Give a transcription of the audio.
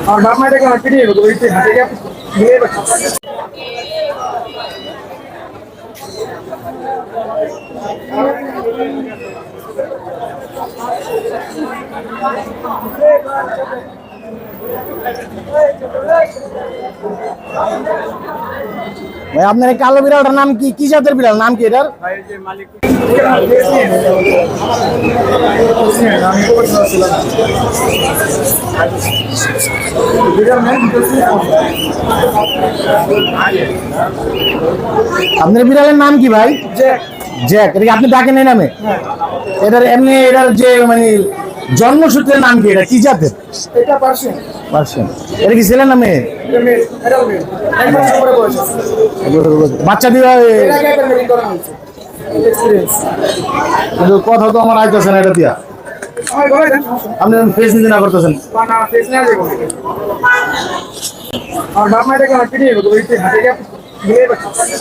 আমার বাপ মায়ের আমার পিড়িয়ে হাতে ভাই আপনার এই কালো বিড়ালটার নাম কি? কি জাতের বিড়াল? নাম কি এটার? আপনার বিড়ালের নাম কি ভাই? জ্যাক। জ্যাক। এটা কি আপনি ডাকেন এই নামে? এটার এমনি এটার যে মানে জন্মসূত্রের নাম কি? এটা কি জাতের? এটা পার্সিয়ান। পার্সিয়ান। এটা কি ছেলে না মেয়ে? এটা মেল, এটা মেল। এক বছর পরে বয়স আছে। বাচ্চা দিবা এর আগে একটা মেল করা হয়েছে। এক্সপেরিয়েন্স। কিন্তু কথা তো আমার আইতেছে না এটা দিয়া। আমার ঘরে দেন। আপনি ফেস নিতে না করতেছেন। না ফেস না দেবো। আমার বাপ মায়ের আমার পিড়িয়ে হাতে